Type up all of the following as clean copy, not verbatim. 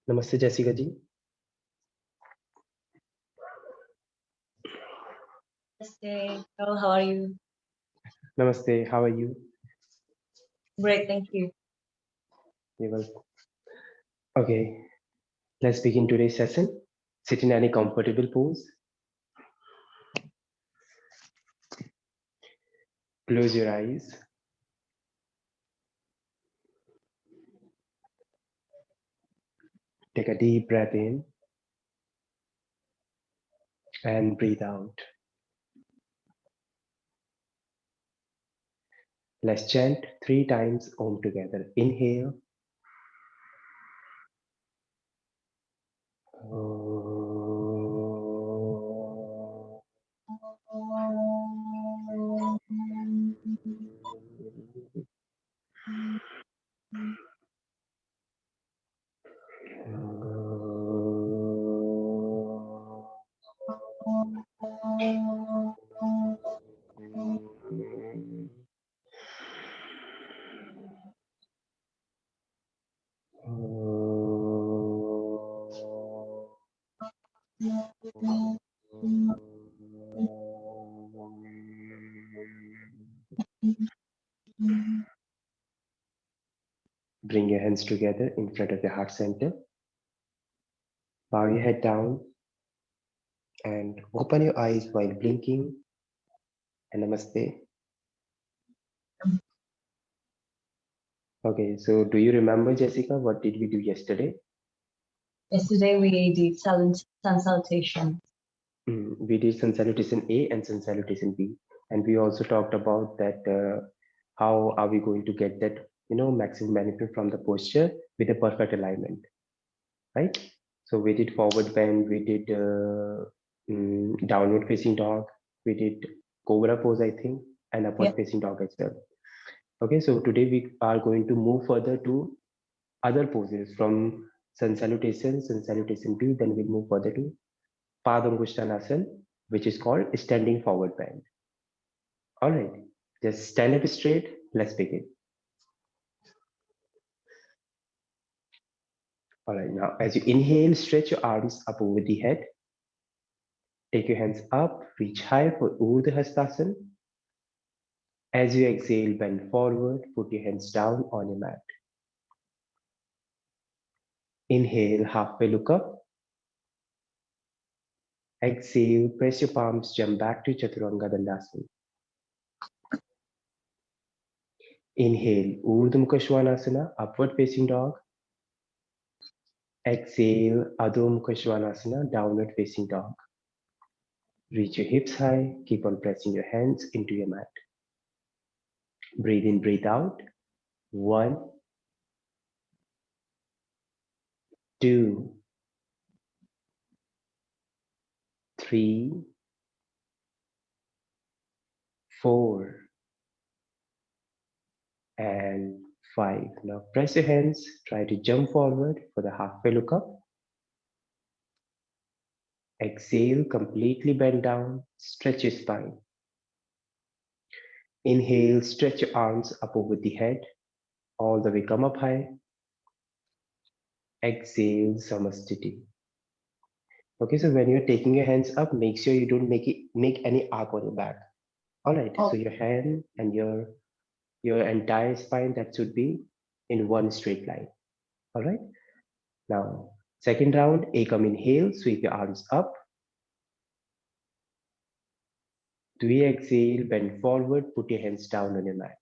Namaste, Jessica ji. Namaste. Hello, how are you? Namaste, how are you? Great, thank you. You're welcome. Okay, let's begin today's session. Sit in any comfortable pose. Close your eyes. Take a deep breath in and breathe out. Let's chant 3 times Om together. Inhale. Bring your hands together in front of the heart center. Bow your head down and open your eyes while blinking. And namaste. Okay, so do you remember, Jessica, what did we do yesterday? Yesterday we did sun salutation. We did sun salutation A and sun salutation B, and we also talked about that how are we going to get that maximum benefit from the posture with a perfect alignment, right? So we did forward bend, we did downward facing dog, we did cobra pose, I think, and upward facing dog as well. Okay, so today we are going to move further to other poses from sun salutation B, then we'll move further to Padangushanasana, which is called standing forward bend. All right, just stand up straight. Let's begin. All right, now as you inhale, stretch your arms up over the head. Take your hands up, reach high for Urdhva Hastasana. As you exhale, bend forward, put your hands down on your mat. Inhale, halfway look up. Exhale, press your palms, jump back to Chaturanga Dandasana. Inhale, Urdhva Mukha Svanasana, upward facing dog. Exhale, Adho Mukha Svanasana, downward facing dog. Reach your hips high, keep on pressing your hands into your mat. Breathe in, breathe out. 1, 2, 3, 4, and 5. Now press your hands, try to jump forward for the halfway look up. Exhale, completely bend down, stretch your spine. Inhale, stretch your arms up over the head, all the way come up high. Exhale, Samastiti. Okay, so when you're taking your hands up, make sure you don't make any arc on your back. All right, so your hand and your entire spine, that should be in one straight line. All right, now second round, Ekam inhale, sweep your arms up. Dvi exhale, bend forward, put your hands down on your mat.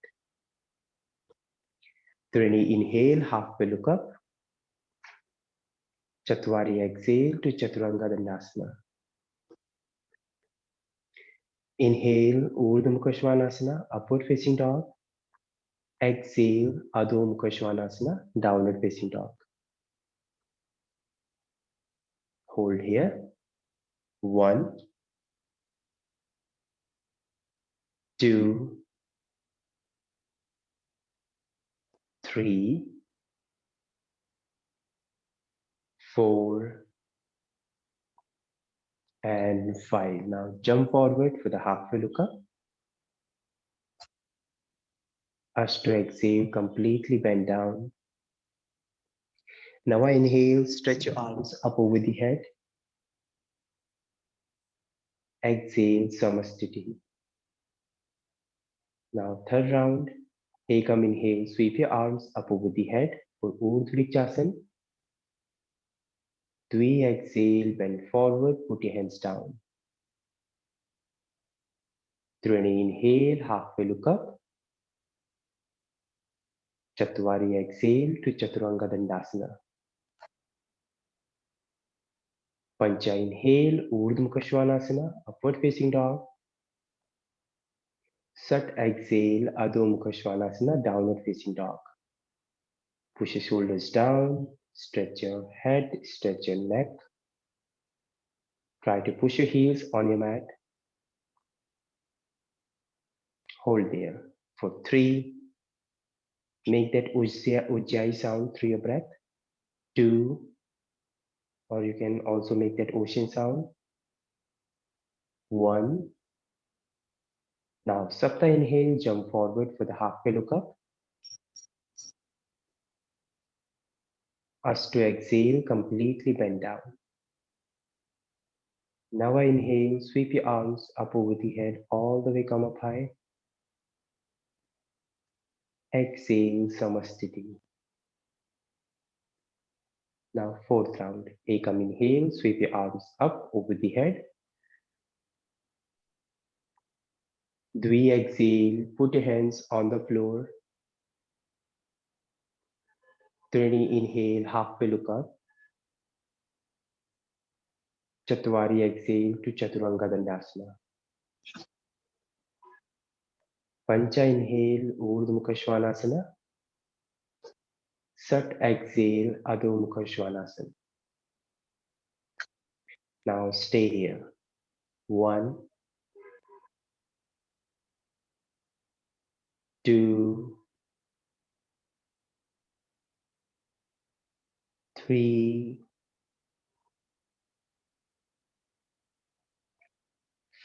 Trini inhale, halfway look up. Chatwari exhale to Chaturanga Dandasana. Inhale, Urdhva Mukha Svanasana, upward facing dog. Exhale, Adho Mukha Svanasana, downward facing dog. Hold here. 1, 2, 3, 4, and 5. Now jump forward for the halfway look up. Ashto exhale, completely bend down. Now I inhale, stretch your arms up over the head. Exhale, Samasthiti. Now third round. Ekam inhale, sweep your arms up over the head for 𝐓𝐿𝐷𝐿. Dvi exhale, bend forward, put your hands down. Trine inhale, halfway look up. Chatwari exhale to Chaturanga Dandasana. Pancha inhale, Urdhva Mukha Svanasana, upward facing dog. Sat exhale, Adho Mukha Svanasana, downward facing dog. Push your shoulders down, stretch your head, stretch your neck. Try to push your heels on your mat. Hold there for 3. Make that ujjayi sound through your breath. 2, or you can also make that ocean sound. 1. Now, Sapta inhale, jump forward for the halfway look up. Ashtu exhale, completely bend down. Now I inhale, sweep your arms up over the head, all the way come up high. Exhale, Samasthiti. Now fourth round. Ekam inhale, sweep your arms up over the head. Dvi exhale, put your hands on the floor. Trine inhale, halfway look up. Chatwari exhale to Chaturanga Dandasana. Pancha inhale, Urdhva Mukha Svanasana. Sat exhale, Adho Mukha Svanasana. Now stay here. 1, 2, 3,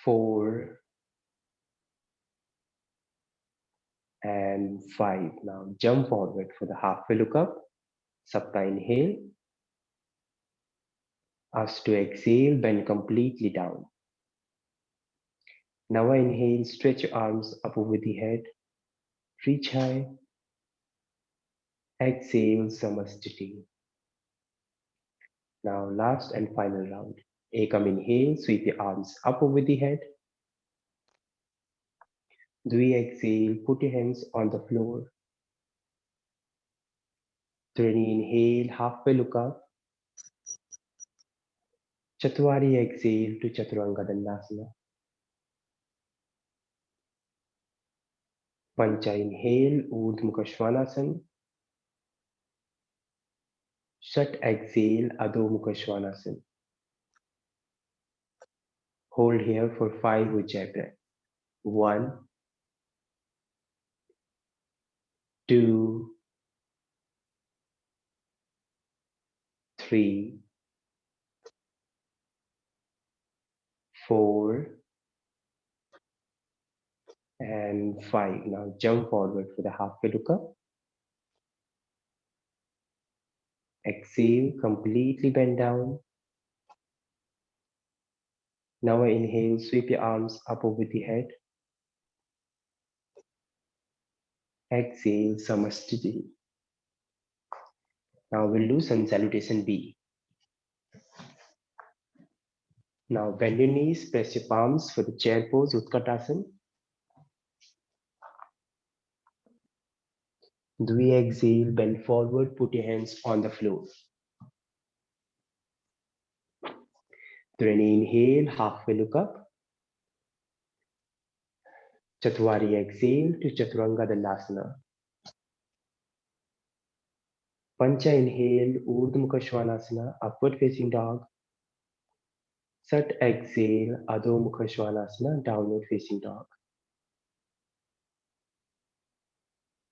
4, and 5. Now jump forward for the halfway look up. Sapta inhale. Ashtu exhale, bend completely down. Now I inhale, stretch your arms up over the head. Reach high. Exhale, Samasthiti. Now last and final round. Ekam inhale, sweep your arms up over the head. Dvi exhale, put your hands on the floor. Trine inhale, halfway look up. Chatwari exhale to Chaturanga Dandasana. Pancha inhale, Urdhva Mukha Svanasana. Shat exhale, Adho Mukha Svanasana. Hold here for 5 ujjayi breaths. 1, 2, 3, 4, and 5. Now jump forward for the halfway look up. Exhale, completely bend down. Now I inhale, sweep your arms up over the head. Exhale, Samasthiti. Now we'll do Sun Salutation B. Now bend your knees, press your palms for the chair pose, Utkatasana. Dvi exhale, bend forward, put your hands on the floor. Trine inhale, halfway look up. Chatwari exhale to Chaturanga Dandasana. Pancha inhale, Urdhva Mukha Svanasana, upward facing dog. Sat exhale, Adho Mukha Svanasana, downward facing dog.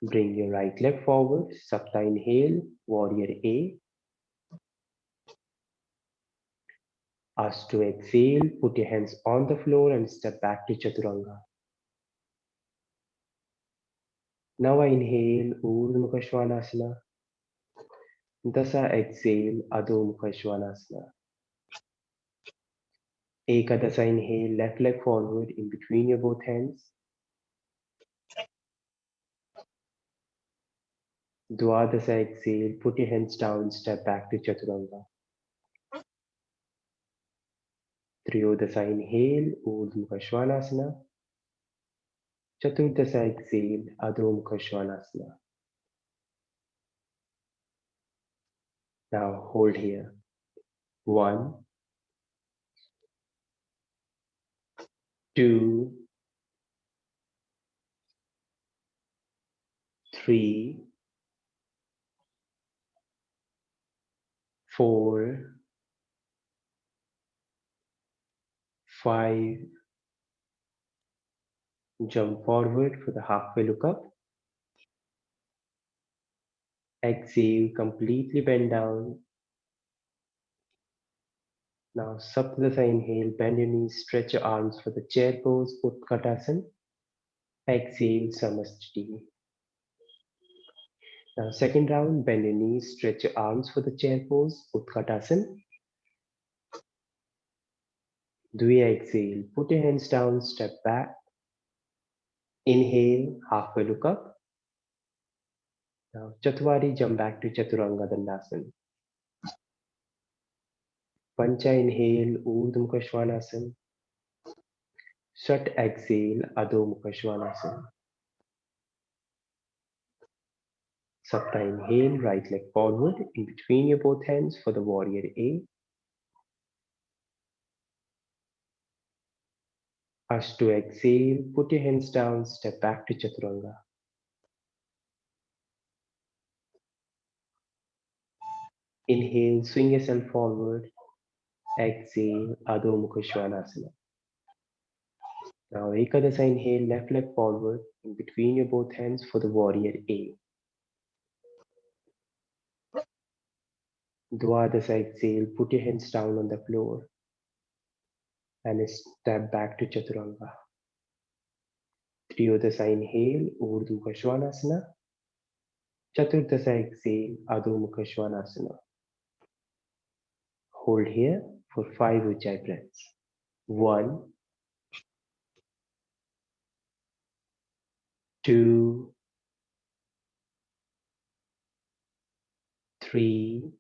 Bring your right leg forward, Sapta inhale, Warrior A. Ashtu exhale, put your hands on the floor and step back to Chaturanga. Now I inhale, Urdhva Mukha Svanasana. Dasa exhale, Adho Mukha Svanasana. Ekadasa inhale, left leg forward in between your both hands. Dwadasa exhale, put your hands down, step back to Chaturanga. Triyodasa inhale, Urdhva Mukha Svanasana. Chaturdasa exhale, Adho Mukha Svanasana. Now hold here. 1, 2, 3, 4, 5. Jump forward for the halfway look up. Exhale, completely bend down. Now Saptadasa inhale, bend your knees, stretch your arms for the chair pose, Utkatasana. Exhale, Samastiti. Now second round, bend your knees, stretch your arms for the chair pose, Utkatasana. Dviya exhale, put your hands down, step back. Inhale, halfway look up. Now Chatwari, jump back to Chaturanga Dandasana. Pancha inhale, Urdhva Mukha Svanasana. Shat exhale, Adho Mukha Svanasana. Sapta inhale, right leg forward in between your both hands for the warrior A. Ashtu exhale, put your hands down, step back to Chaturanga. Inhale, swing yourself forward. Exhale, Adho Mukha Svanasana. Now Ekadasa inhale, left leg forward in between your both hands for the warrior A. Dwadasa exhale, put your hands down on the floor and step back to Chaturanga. Triyodasa inhale, Urdhva Mukha Svanasana. Chaturdasa exhale, Adho Mukha Svanasana. Hold here for 5 Ujjayi breaths. 1, 2, 3,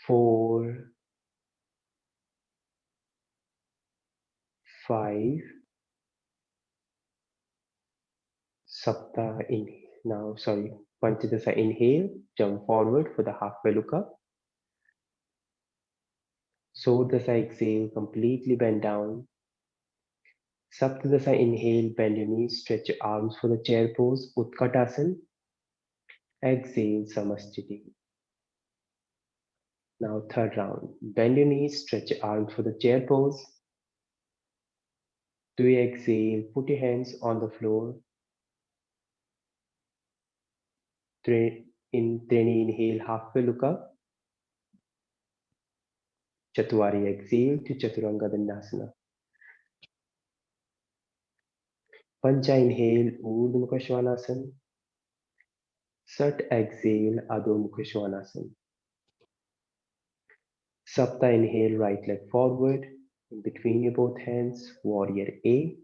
4, 5. Sapta inhale. Now, Panchadasa inhale, jump forward for the halfway look up. Sordasa exhale, completely bend down. Saptadasa inhale, bend your knees, stretch your arms for the chair pose, Utkatasana. Exhale, Samastiti. Now third round, bend your knees, stretch your arms for the chair pose. Do you exhale, put your hands on the floor. Treni inhale, halfway look up. Chatwari exhale to Chaturanga Dandasana. Pancha inhale, Urdhva Mukha Svanasana. Sat exhale, Adho Mukha Svanasana. Sapta inhale, right leg forward, in between your both hands, warrior A.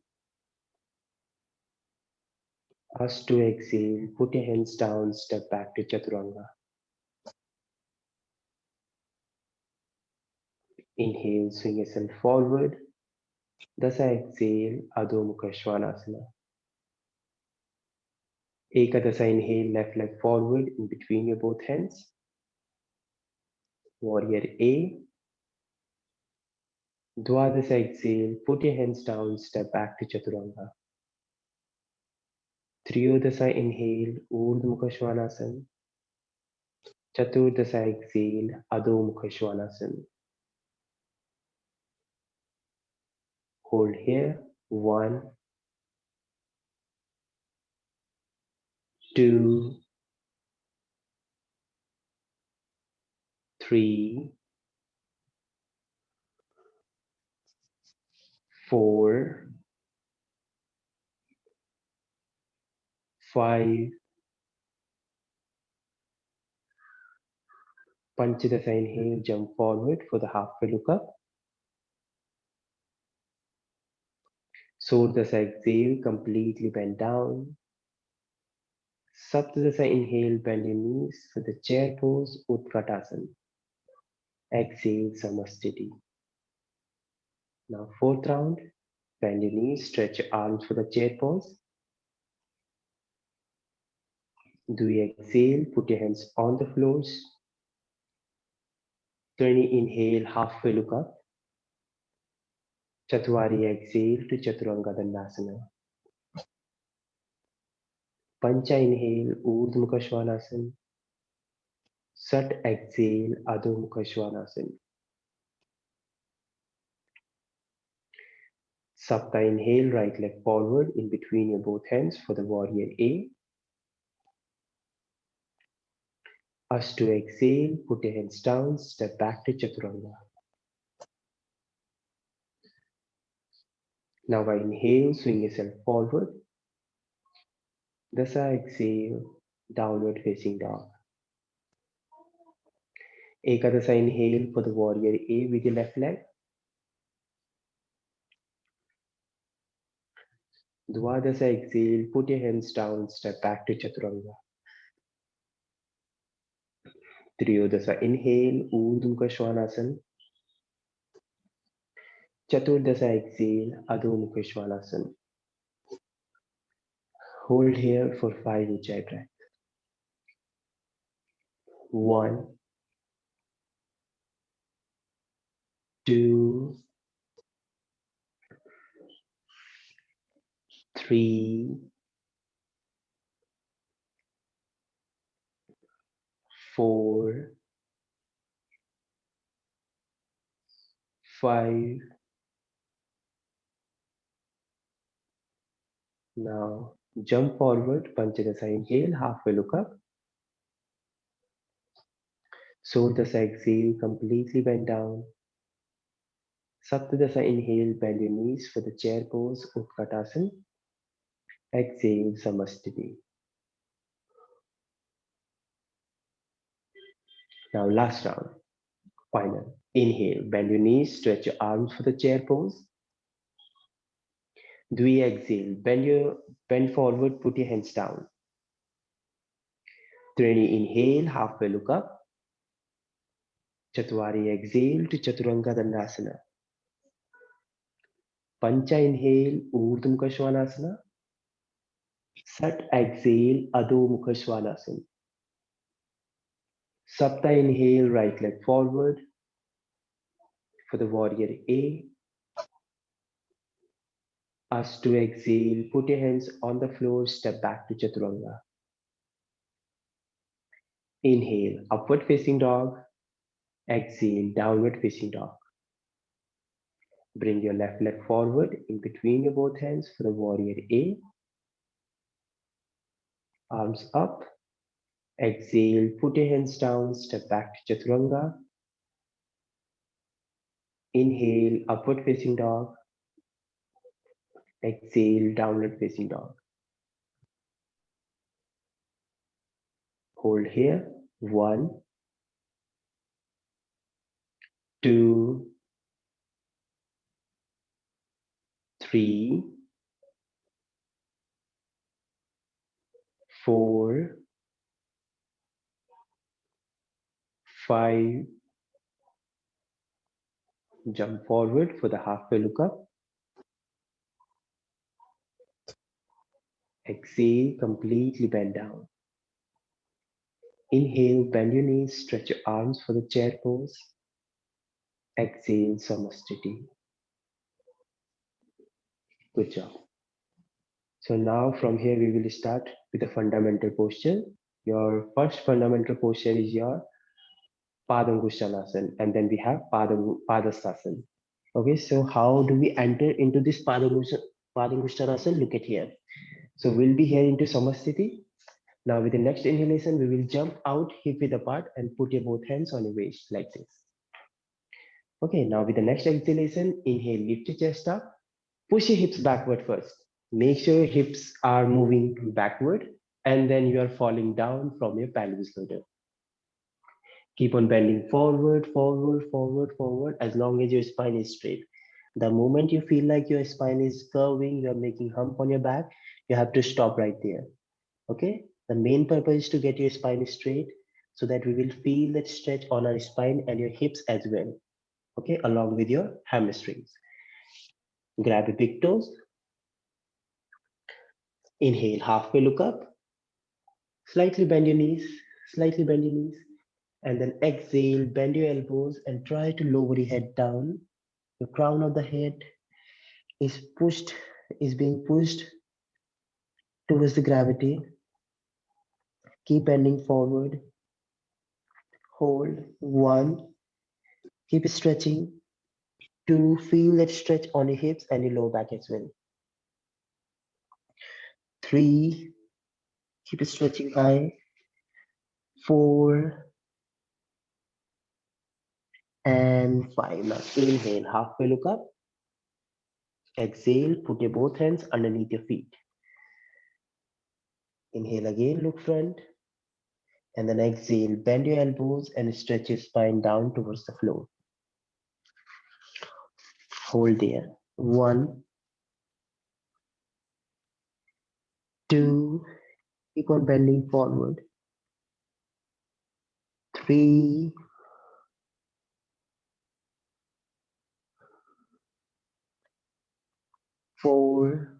Ashtu exhale, put your hands down, step back to Chaturanga. Inhale, swing yourself forward. Dasa exhale, Adho Mukha Svanasana. Ekadasa inhale, left leg forward in between your both hands. Warrior A. Dwadasa exhale, put your hands down, step back to Chaturanga. Triyodasa inhale, Urdhva Mukha Svanasana. Chaturdasa exhale, Adho Mukha Svanasana. Hold here. 1, 2, 3, 4, 5, Panchadasa inhale, jump forward for the halfway look up. Surdasa exhale, completely bend down. Saptadasa inhale, bend your knees for the chair pose, Utkatasana. Exhale, Samastiti. Now fourth round, bend your knees, stretch your arms for the chair pose. Do you exhale, put your hands on the floors. Trani inhale, halfway look up. Chatwari exhale to Chaturanga Dandasana. Pancha inhale, Urdhva Mukha Svanasana. Sat exhale, Adho Mukha Svanasana. Sapta inhale, right leg forward in between your both hands for the warrior A. Ashtu exhale, put your hands down, step back to Chaturanga. Now I inhale, swing yourself forward. Dasa exhale, downward facing dog. Ekadasa inhale for the warrior A with your left leg. Dwadasa exhale, put your hands down, step back to Chaturanga. Triyodasa inhale, Urdhva Mukha Svanasana. Chaturdasa exhale, Adho Mukha Svanasana. Hold here for 5 Ujjayi breath. 1, 2, 3, 4, 5. Now jump forward, Panchadasa inhale, halfway look up. Surdasa exhale, completely bend down. Saptadasa inhale, bend your knees for the chair pose, Utkatasana. Exhale, Samastiti. Now last round, final. Inhale, bend your knees, stretch your arms for the chair pose. Dvi exhale, bend forward, put your hands down. Trani inhale, halfway look up. Chatwari exhale to Chaturanga Dandasana. Pancha inhale, Urdhva Mukha Svanasana. Sat exhale, Adho Mukha Svanasana. Sapta inhale, right leg forward for the warrior A. Ashtu exhale, put your hands on the floor, step back to Chaturanga. Inhale, upward facing dog. Exhale, downward facing dog. Bring your left leg forward in between your both hands for the warrior A. Arms up. Exhale, put your hands down, step back to Chaturanga. Inhale, upward facing dog. Exhale, downward facing dog. Hold here. 1, 2, 3, 4, 5. Jump forward for the halfway look up. Exhale, completely bend down. Inhale, bend your knees, stretch your arms for the chair pose. Exhale, Samastiti. Good job. So now from here we will start with the fundamental posture. Your first fundamental posture is your Padangushanasana, and then we have Padasana. Okay, so how do we enter into this Padangushanasana? Look at here. So we'll be here into Samastiti. Now with the next inhalation, we will jump out hip width apart and put your both hands on your waist like this. Okay, now with the next exhalation, inhale, lift your chest up, push your hips backward first. Make sure your hips are moving backward and then you are falling down from your pelvis loader. Keep on bending forward, forward, forward, forward, as long as your spine is straight. The moment you feel like your spine is curving, you're making hump on your back, you have to stop right there. Okay? The main purpose is to get your spine straight so that we will feel that stretch on our spine and your hips as well. Okay? Along with your hamstrings. Grab your big toes. Inhale, halfway look up. Slightly bend your knees, slightly bend your knees. And then exhale, bend your elbows and try to lower your head down. The crown of the head is being pushed towards the gravity. Keep bending forward. Hold. 1. Keep stretching. 2. Feel that stretch on your hips and your lower back as well. 3. Keep stretching high. 4. And 5. Now inhale, halfway look up. Exhale, put your both hands underneath your feet. Inhale again, look front. And then exhale, bend your elbows and stretch your spine down towards the floor. Hold there. 1, 2, keep on bending forward. 3, 4,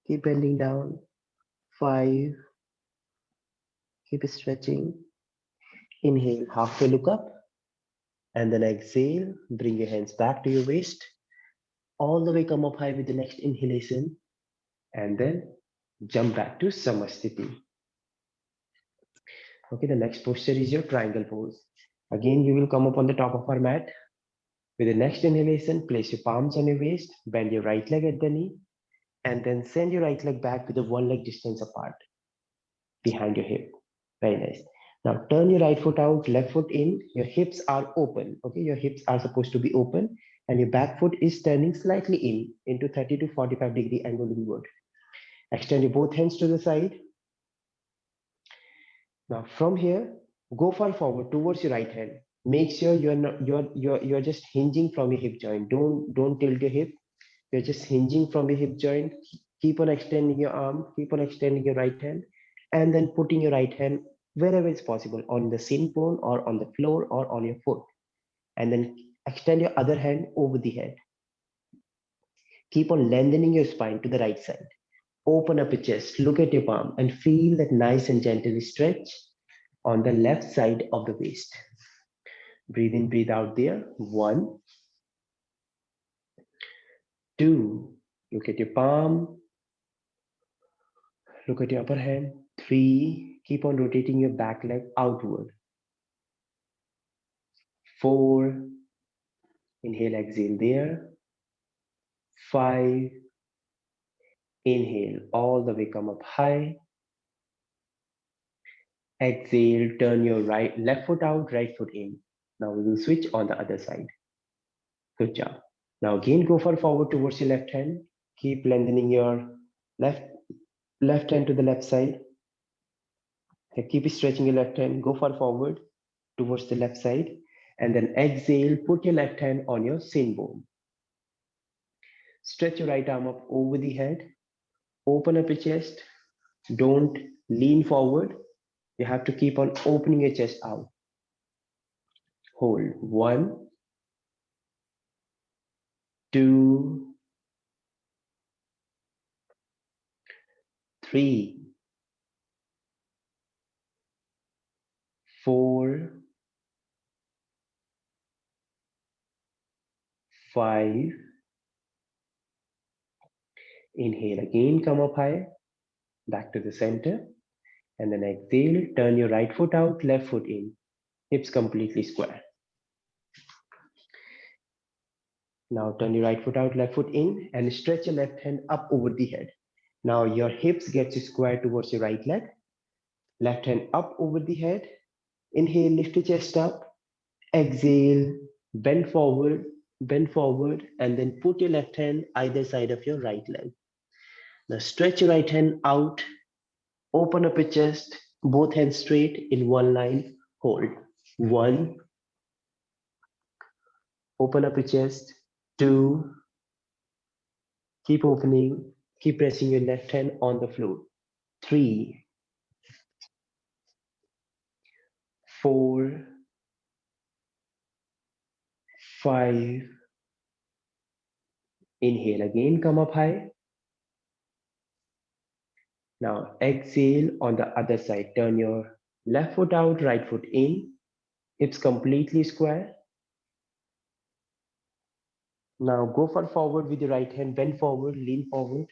keep bending down. 5, keep stretching. Inhale, halfway look up. And then exhale, bring your hands back to your waist. All the way come up high with the next inhalation. And then jump back to Samasthiti. Okay, the next posture is your triangle pose. Again, you will come up on the top of our mat. With the next inhalation, place your palms on your waist, bend your right leg at the knee, and then send your right leg back with the 1 leg distance apart behind your hip. Very nice. Now turn your right foot out, left foot in. Your hips are open. Okay, your hips are supposed to be open, and your back foot is turning slightly in into 30 to 45 degree angle inward. Extend your both hands to the side. Now from here, go far forward towards your right hand. Make sure you're just hinging from your hip joint. Don't tilt your hip. You're just hinging from your hip joint. Keep on extending your arm. Keep on extending your right hand, and then putting your right hand wherever it's possible, on the sin bone or on the floor or on your foot, and then extend your other hand over the head. Keep on lengthening your spine to the right side. Open up your chest, look at your palm, and feel that nice and gentle stretch on the left side of the waist. Breathe in, breathe out there. 1, 2, look at your palm, look at your upper hand. 3, keep on rotating your back leg outward. 4, inhale, exhale there. 5, inhale, all the way come up high. Exhale, turn your left foot out, right foot in. Now we will switch on the other side. Good job. Now again, go forward towards your left hand. Keep lengthening your left hand to the left side. Okay, keep stretching your left hand. Go forward towards the left side. And then exhale, put your left hand on your sin bone. Stretch your right arm up over the head. Open up your chest. Don't lean forward. You have to keep on opening your chest out. Hold. 1, 2, 3, 4, 5. Inhale again, come up high, back to the center. And then exhale, turn your right foot out, left foot in. Hips completely square. Now turn your right foot out, left foot in, and stretch your left hand up over the head. Now your hips get square towards your right leg. Left hand up over the head. Inhale, lift your chest up. Exhale, bend forward, and then put your left hand either side of your right leg. Now stretch your right hand out Open up your chest, both hands straight in one line, hold. 1, open up your chest. 2, keep opening, keep pressing your left hand on the floor. 3, 4, 5. Inhale again, come up high. Now exhale on the other side. Turn your left foot out, right foot in. Hips completely square. Now go for forward with your right hand. Bend forward, lean forward.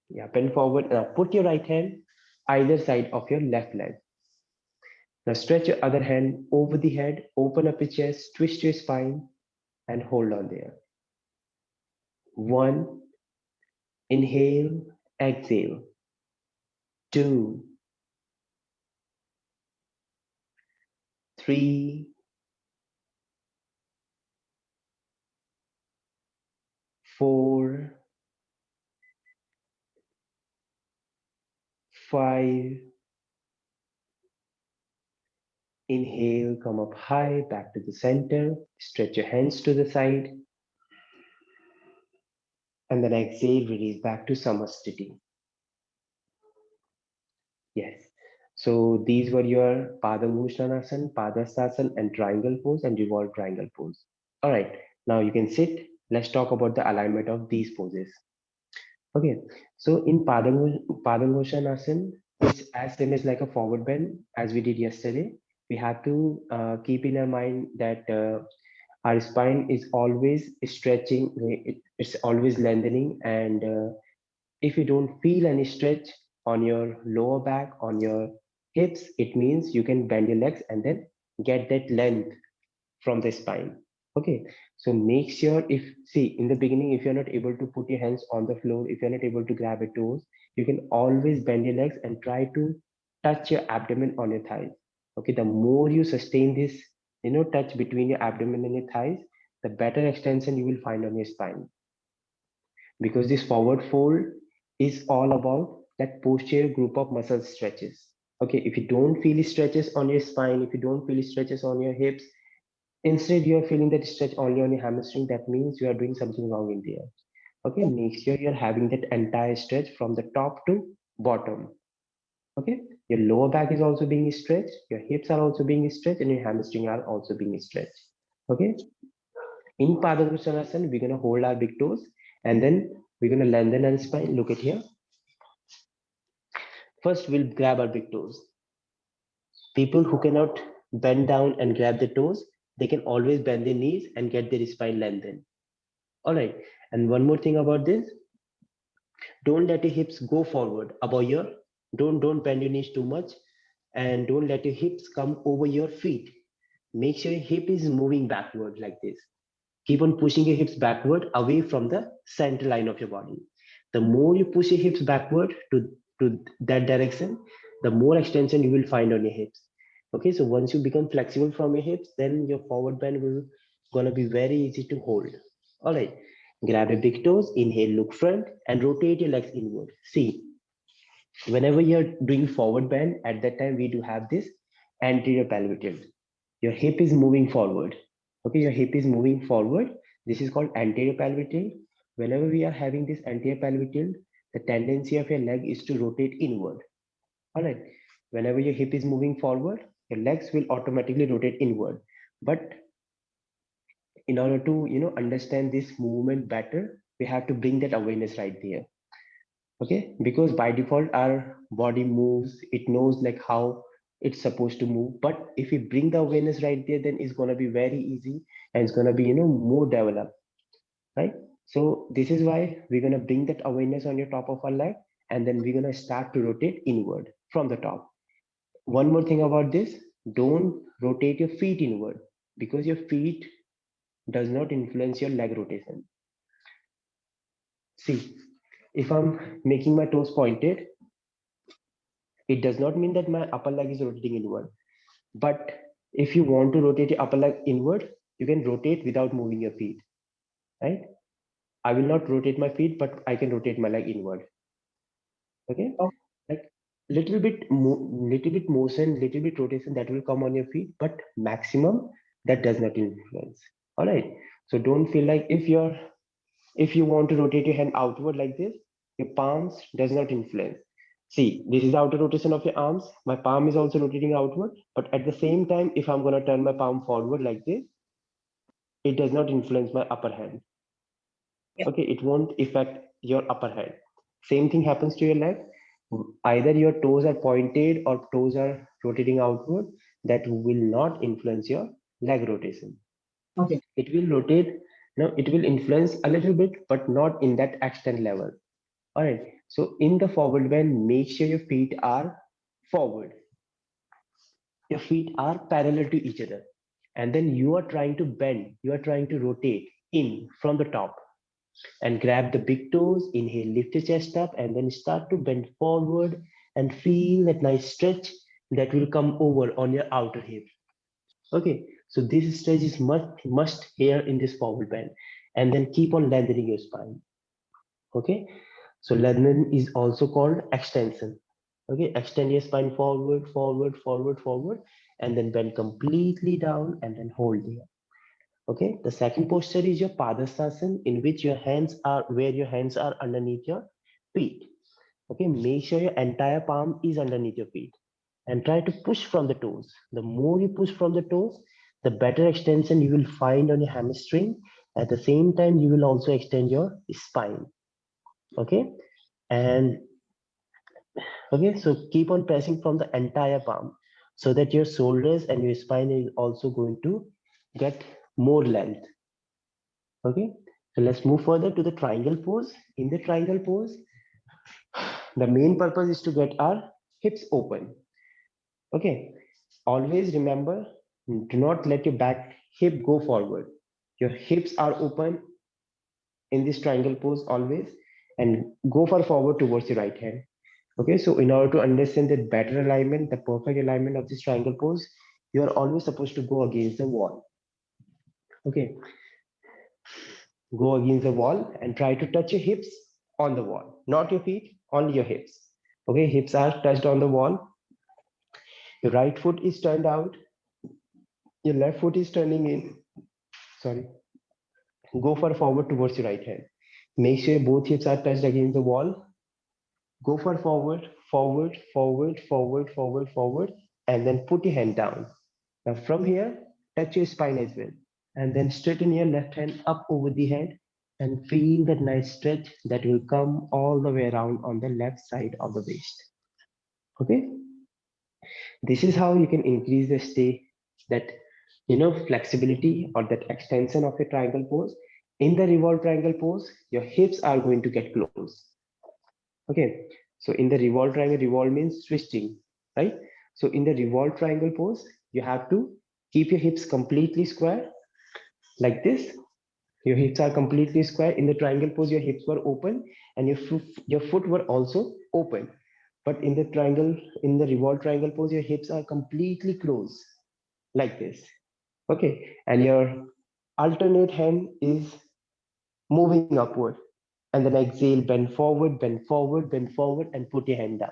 Yeah, bend forward. Now put your right hand either side of your left leg. Now stretch your other hand over the head. Open up your chest, twist your spine, and hold on there. 1, inhale, exhale. 2, 3, 4, 5. Inhale, come up high, back to the center. Stretch your hands to the side. And then exhale, release back to Samasthiti. Yes. So these were your Padangushanasana, Padasana, and triangle pose and revolve triangle pose. All right. Now you can sit. Let's talk about the alignment of these poses. Okay. So in Padangushanasana, it's as same as like a forward bend as we did yesterday. We have to keep in our mind that our spine is always stretching, it's always lengthening, and if you don't feel any stretch on your lower back, on your hips, it means you can bend your legs and then get that length from the spine. Okay, so make sure, if see in the beginning, if you're not able to put your hands on the floor, if you're not able to grab your toes, you can always bend your legs and try to touch your abdomen on your thighs. Okay, the more you sustain this, touch between your abdomen and your thighs, the better extension you will find on your spine, because this forward fold is all about that posterior group of muscle stretches. Okay, if you don't feel stretches on your spine, if you don't feel stretches on your hips, instead you are feeling that stretch only on your hamstring, that means you are doing something wrong in there. Okay, make sure you're having that entire stretch from the top to bottom. Okay, your lower back is also being stretched, your hips are also being stretched, and your hamstring are also being stretched. Okay, in Padangushanasana, we're going to hold our big toes and then we're going to lengthen our spine. Look at here. First, we'll grab our big toes. People who cannot bend down and grab the toes, they can always bend their knees and get their spine lengthened. All right. And one more thing about this, don't let your hips go forward above your, don't bend your knees too much, and don't let your hips come over your feet. Make sure your hip is moving backward like this. Keep on pushing your hips backward away from the center line of your body. The more you push your hips backward to that direction, the more extension you will find on your hips. Okay, so once you become flexible from your hips, then your forward bend will gonna be very easy to hold. All right, grab your big toes, inhale, look front, and rotate your legs inward. See, whenever you're doing forward bend, at that time we do have this anterior pelvic tilt. Your hip is moving forward. Okay, your hip is moving forward. This is called anterior pelvic tilt. Whenever we are having this anterior pelvic tilt, the tendency of your leg is to rotate inward. All right. Whenever your hip is moving forward, your legs will automatically rotate inward. But in order to understand this movement better, we have to bring that awareness right there. Okay, because by default our body moves, it knows like how it's supposed to move, but if we bring the awareness right there, then it's going to be very easy and it's going to be more developed, right? So this is why we're going to bring that awareness on your top of our leg, and then we're going to start to rotate inward from the top. One more thing about this, don't rotate your feet inward, because your feet does not influence your leg rotation. See, if I'm making my toes pointed, it does not mean that my upper leg is rotating inward. But if you want to rotate your upper leg inward, you can rotate without moving your feet, right? I will not rotate my feet, but I can rotate my leg inward. Okay? Oh. Like little bit motion, little bit rotation that will come on your feet, but maximum that does not influence. All right. So don't feel like if you want to rotate your hand outward like this, your palms does not influence. See, this is the outer rotation of your arms. My palm is also rotating outward, but at the same time, if I'm gonna turn my palm forward like this, it does not influence my upper hand. Yeah. Okay, it won't affect your upper hand. Same thing happens to your leg. Either your toes are pointed or toes are rotating outward. That will not influence your leg rotation. Okay. It will rotate. No, it will influence a little bit, but not in that extent level. All right. So in the forward bend, make sure your feet are forward. Your feet are parallel to each other, and then you are trying to bend. You are trying to rotate in from the top and grab the big toes. Inhale, lift your chest up, and then start to bend forward and feel that nice stretch that will come over on your outer hip. Okay, so this stretch is must here in this forward bend, and then keep on lengthening your spine. Okay, so lengthening is also called extension. Okay, extend your spine forward, forward, forward, forward, and then bend completely down and then hold there. Okay, the second posture is your Padasana, in which your hands are where your hands are underneath your feet. Okay, make sure your entire palm is underneath your feet and try to push from the toes. The more you push from the toes, the better extension you will find on your hamstring. At the same time, you will also extend your spine. Okay, and okay, so keep on pressing from the entire palm so that your shoulders and your spine is also going to get more length. Okay, so let's move further to the triangle pose. In the triangle pose, the main purpose is to get our hips open. Okay, always remember, do not let your back hip go forward. Your hips are open in this triangle pose always, and go for forward towards your right hand. Okay, so in order to understand the better alignment, the perfect alignment of this triangle pose, you are always supposed to go against the wall. Okay, go against the wall and try to touch your hips on the wall, not your feet, only your hips. Okay, hips are touched on the wall. Your right foot is turned out, your left foot is turning in. Sorry, go for forward towards your right hand. Make sure both hips are touched against the wall. Go for forward, forward, forward, forward, forward, forward, and then put your hand down. Now from here, touch your spine as well. And then straighten your left hand up over the head and feel that nice stretch that will come all the way around on the left side of the waist. Okay? This is how you can increase the stay, that flexibility or that extension of a triangle pose. In the revolve triangle pose, your hips are going to get closed. Okay, so in the revolve triangle, revolve means twisting, right? So in the revolve triangle pose, you have to keep your hips completely square like this. Your hips are completely square. In the triangle pose, your hips were open and your foot were also open. But in the triangle, in the revolve triangle pose, your hips are completely closed like this. Okay, and your alternate hand is moving upward. And then exhale, bend forward, bend forward, bend forward, and put your hand down.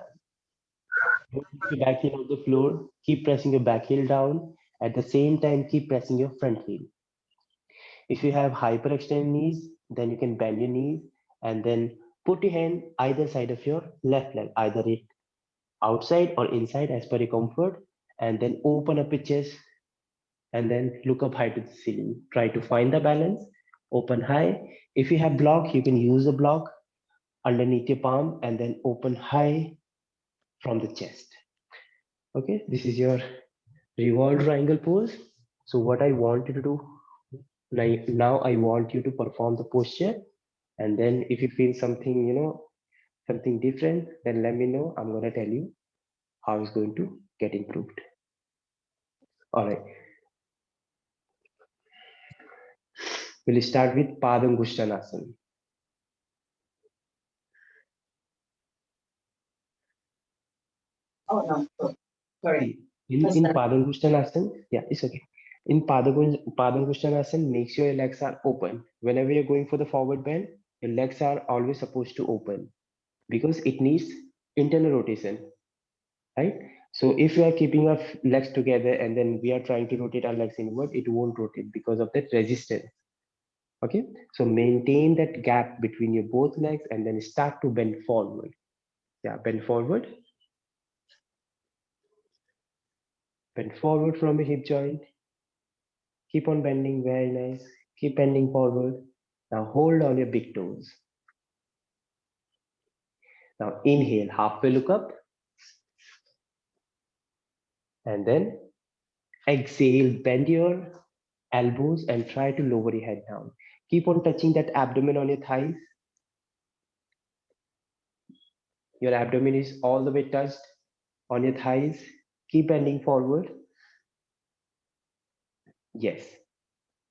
Don't keep your back heel on the floor. Keep pressing your back heel down. At the same time, keep pressing your front heel. If you have hyperextended knees, then you can bend your knees and then put your hand either side of your left leg, either it outside or inside as per your comfort, and then open up your chest and then look up high to the ceiling. Try to find the balance. Open high. If you have block, you can use a block underneath your palm and then open high from the chest. Okay, this is your revolve triangle pose. So what I want you to do, like now I want you to perform the posture, and then if you feel something, something different, then let me know. I'm gonna tell you how it's going to get improved. All right, we'll start with Padangushanasana. Oh no, sorry. In Padangushanasana, yeah, it's okay. In Padangushanasana, make sure your legs are open. Whenever you're going for the forward bend, your legs are always supposed to open because it needs internal rotation. right? So if you are keeping our legs together and then we are trying to rotate our legs inward, it won't rotate because of that resistance. Okay, so maintain that gap between your both legs and then start to bend forward. Yeah, bend forward. Bend forward from the hip joint. Keep on bending, very nice. Keep bending forward. Now hold on your big toes. Now inhale, halfway look up. And then exhale, bend your elbows and try to lower your head down. Keep on touching that abdomen on your thighs. Your abdomen is all the way touched on your thighs. Keep bending forward. Yes.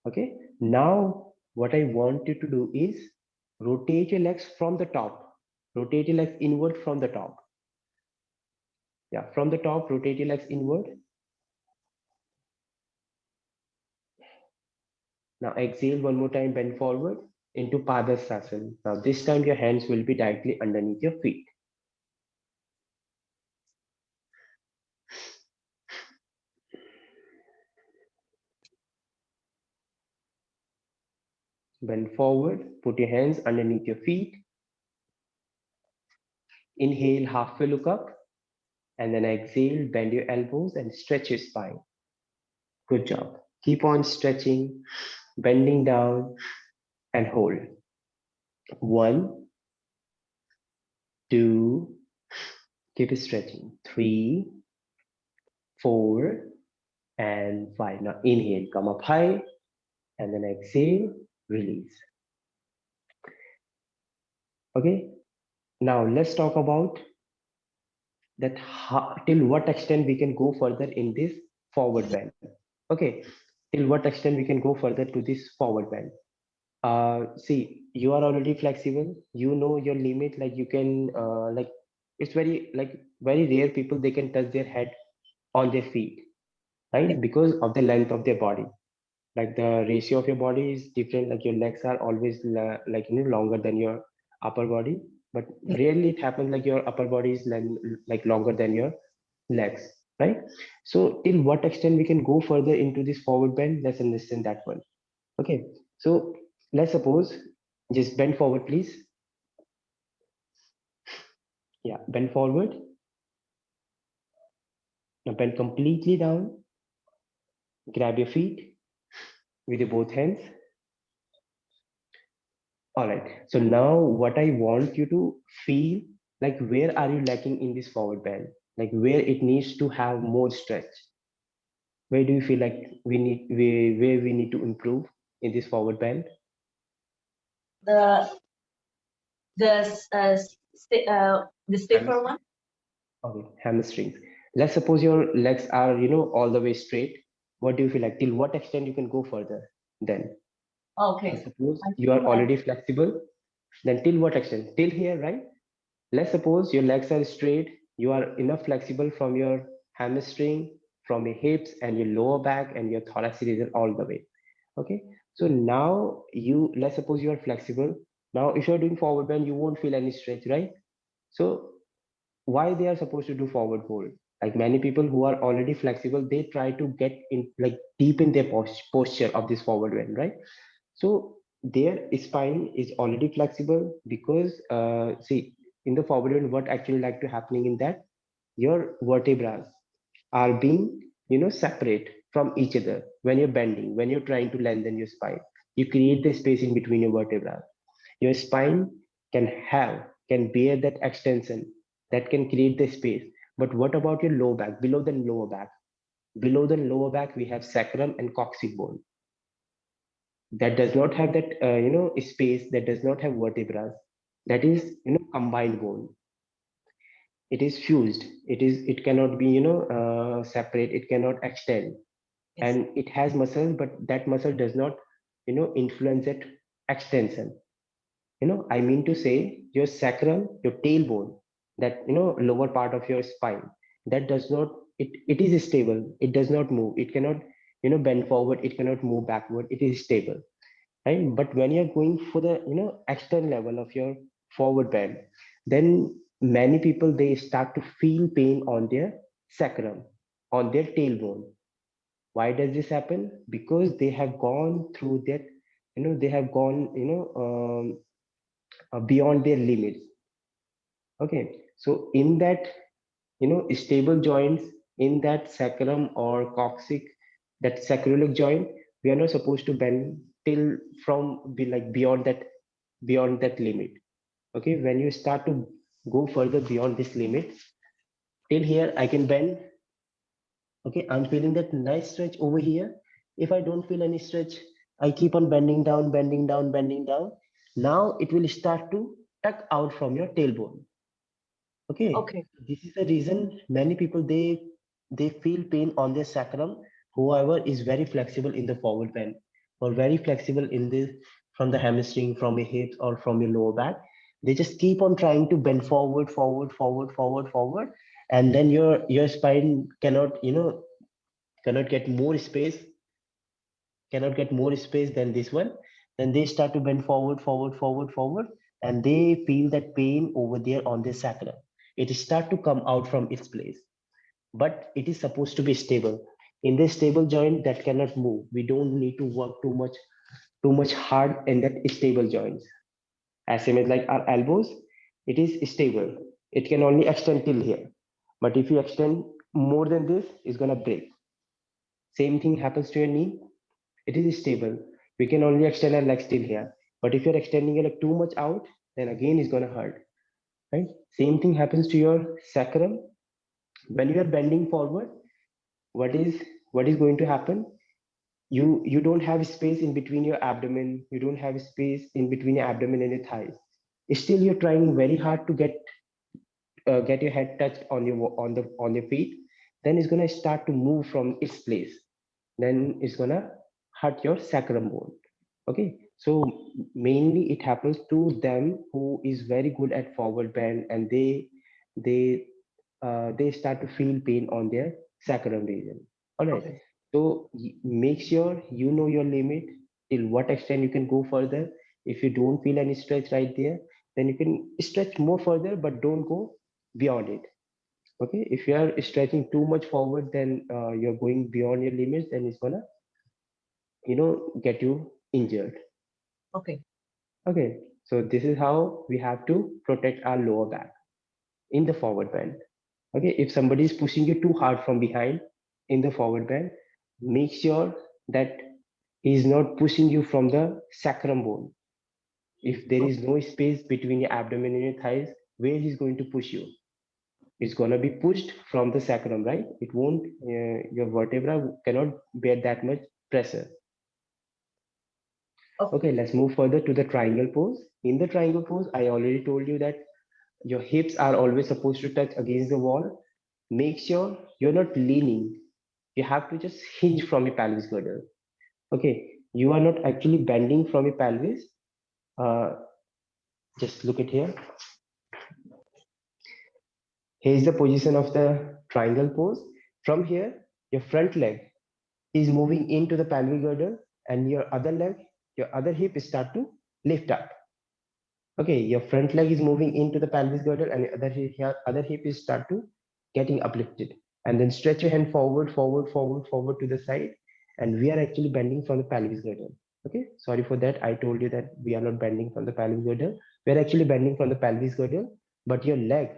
Okay. Now, what I want you to do is rotate your legs from the top. Rotate your legs inward from the top. Yeah, from the top, rotate your legs inward. Now exhale one more time, bend forward into Padasana. Now this time your hands will be directly underneath your feet. Bend forward, put your hands underneath your feet. Inhale, halfway look up. And then exhale, bend your elbows and stretch your spine. Good job. Keep on stretching, bending down and hold. 1, 2, keep stretching. 3, 4, and 5. Now inhale, come up high, and then exhale, release. Okay, now let's talk about that till what extent we can go further in this forward bend. Okay, till what extent we can go further to this forward bend. See, you are already flexible, you know your limit, like you can like it's very rare people they can touch their head on their feet, right? Because of the length of their body, like the ratio of your body is different, like your legs are always longer than your upper body, but rarely it happens like your upper body is like longer than your legs, right? So till what extent we can go further into this forward bend, let's understand that one. Okay, so let's suppose, just bend forward please. Yeah, bend forward. Now bend completely down. Grab your feet with your both hands. All right, so now what I want you to feel, like where are you lacking in this forward bend, like where it needs to have more stretch, where do you feel like where we need to improve in this forward bend? The stiffer one. Okay, hamstrings. Let's suppose your legs are, all the way straight. What do you feel like? Till what extent you can go further then? Okay. Let's suppose you are already flexible. Then till what extent? Till here, right? Let's suppose your legs are straight. You are enough flexible from your hamstring, from your hips and your lower back and your thoracic region all the way. Okay. So now let's suppose you are flexible. Now, if you're doing forward bend, you won't feel any stretch, right? So why they are supposed to do forward fold? Like many people who are already flexible, they try to get in like deep in their posture of this forward bend, right? So their spine is already flexible because see, in the forward bend, what actually like to happening in that, your vertebrae are being separate from each other. When you're bending, when you're trying to lengthen your spine, you create the space in between your vertebrae. Your spine can bear that extension, that can create the space. But what about your lower back? Below the lower back, we have sacrum and coccyx bone. That does not have that space. That does not have vertebrae. That is combined bone. It is fused. It cannot be separate. It cannot extend. Yes. And it has muscles, but that muscle does not influence that extension. I mean to say your sacrum, your tailbone, that lower part of your spine, that does not, it is stable. It does not move. It cannot bend forward. It cannot move backward. It is stable, right? But when you're going for the external level of your forward bend, then many people, they start to feel pain on their sacrum, on their tailbone. Why does this happen? Because they have gone through that, they have gone, beyond their limits. Okay, so in that, stable joints, in that sacrum or coccyx, that sacroiliac joint, we are not supposed to bend till from be like beyond that limit. Okay, when you start to go further beyond this limit, till here I can bend. Okay, I'm feeling that nice stretch over here. If I don't feel any stretch, I keep on bending down, bending down, bending down. Now it will start to tuck out from your tailbone. Okay, this is the reason many people, they feel pain on their sacrum. Whoever is very flexible in the forward bend or very flexible in the from the hamstring, from your hips or from your lower back, they just keep on trying to bend forward, forward, forward, forward, forward, and then your spine cannot, cannot get more space, than this one. Then they start to bend forward, forward, forward, forward, and they feel that pain over there on their sacrum. It start to come out from its place, but it is supposed to be stable. In this stable joint that cannot move, we don't need to work too much hard in that stable joints. As same as like our elbows, it is stable. It can only extend till here, but if you extend more than this, it's gonna break. Same thing happens to your knee. It is stable. We can only extend our legs till here. But if you're extending your leg too much out, then again it's gonna hurt. Right? Same thing happens to your sacrum. When you are bending forward, what is going to happen? You don't have space in between your abdomen. You don't have space in between your abdomen and your thighs. Still, you're trying very hard to get your head touched on your feet. Then it's gonna start to move from its place. Then it's gonna hurt your sacrum bone. Okay, so mainly it happens to them who is very good at forward bend, and they they start to feel pain on their sacrum region. All right. Okay. So make sure you know your limit, till what extent you can go further. If you don't feel any stretch right there, then you can stretch more further, but don't go beyond it. Okay, if you are stretching too much forward, then you're going beyond your limits, then it's gonna, get you injured. Okay. Okay, so this is how we have to protect our lower back in the forward bend. Okay, if somebody is pushing you too hard from behind in the forward bend, make sure that he is not pushing you from the sacrum bone. If there is no space between your abdomen and your thighs, where he's going to push you? It's gonna be pushed from the sacrum, right? It won't. Your vertebra cannot bear that much pressure. Okay, let's move further to the triangle pose. In the triangle pose, I already told you that your hips are always supposed to touch against the wall. Make sure you're not leaning. You have to just hinge from your pelvis girdle. Okay, you are not actually bending from your pelvis. Uh, just look at here. Here's the position of the triangle pose. From here, your front leg is moving into the pelvic girdle, and your other leg, your other hip start to lift up. Okay, your front leg is moving into the pelvis girdle, and your other hip is start to getting uplifted. And then stretch your hand forward, forward, forward, forward to the side. And we are actually bending from the pelvis girdle. Okay, sorry for that. I told you that we are not bending from the pelvis girdle. We are actually bending from the pelvis girdle, but your leg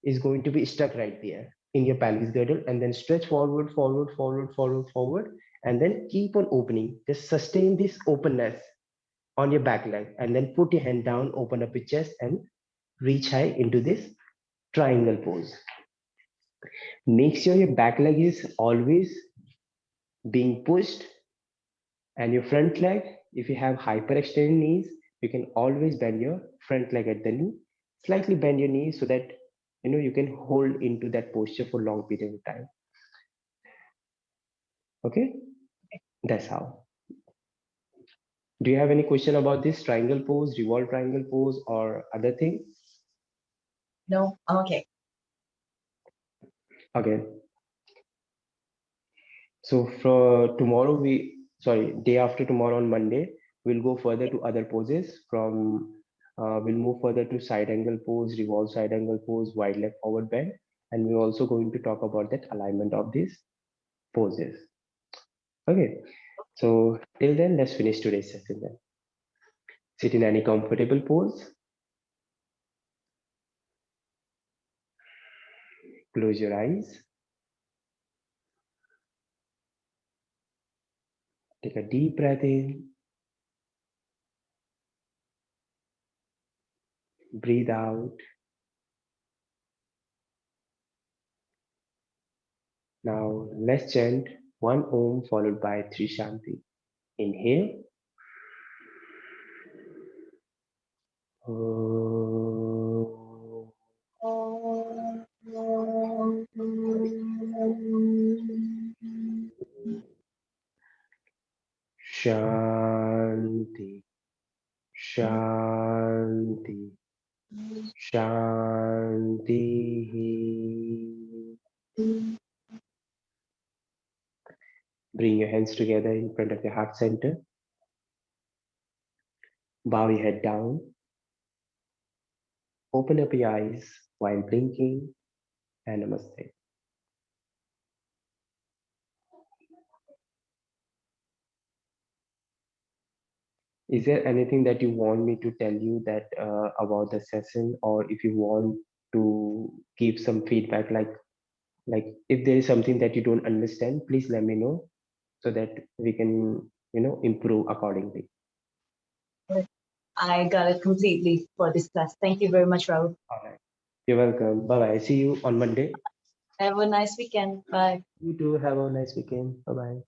is going to be stuck right there in your pelvis girdle, and then stretch forward, forward, forward, forward, forward, and then keep on opening. Just sustain this openness on your back leg, and then put your hand down, open up your chest, and reach high into this triangle pose. Make sure your back leg is always being pushed, and your front leg, if you have hyperextended knees, you can always bend your front leg at the knee, slightly bend your knees so that you can hold into that posture for long period of time. Okay, that's how. Do you have any question about this triangle pose, revolve triangle pose, or other thing? No. Okay. Okay. So for tomorrow, day after tomorrow on Monday, we'll go further to other poses from We'll move further to side angle pose, revolve side angle pose, wide leg forward bend, and we're also going to talk about that alignment of these poses. Okay, so till then, let's finish today's session then. Sit in any comfortable pose. Close your eyes. Take a deep breath in. Breathe out. Now let's chant one Om followed by 3 Shanti. Inhale. Shanti, Shanti, Shanti. Bring your hands together in front of your heart center. Bow your head down. Open up your eyes while blinking, and namaste. Is there anything that you want me to tell you that about the session, or if you want to give some feedback, like if there is something that you don't understand, please let me know so that we can improve accordingly. I got it completely for this class. Thank you very much, Rahul. All right. You're welcome. Bye bye. See you on Monday. Have a nice weekend. Bye. You too. Have a nice weekend. Bye bye.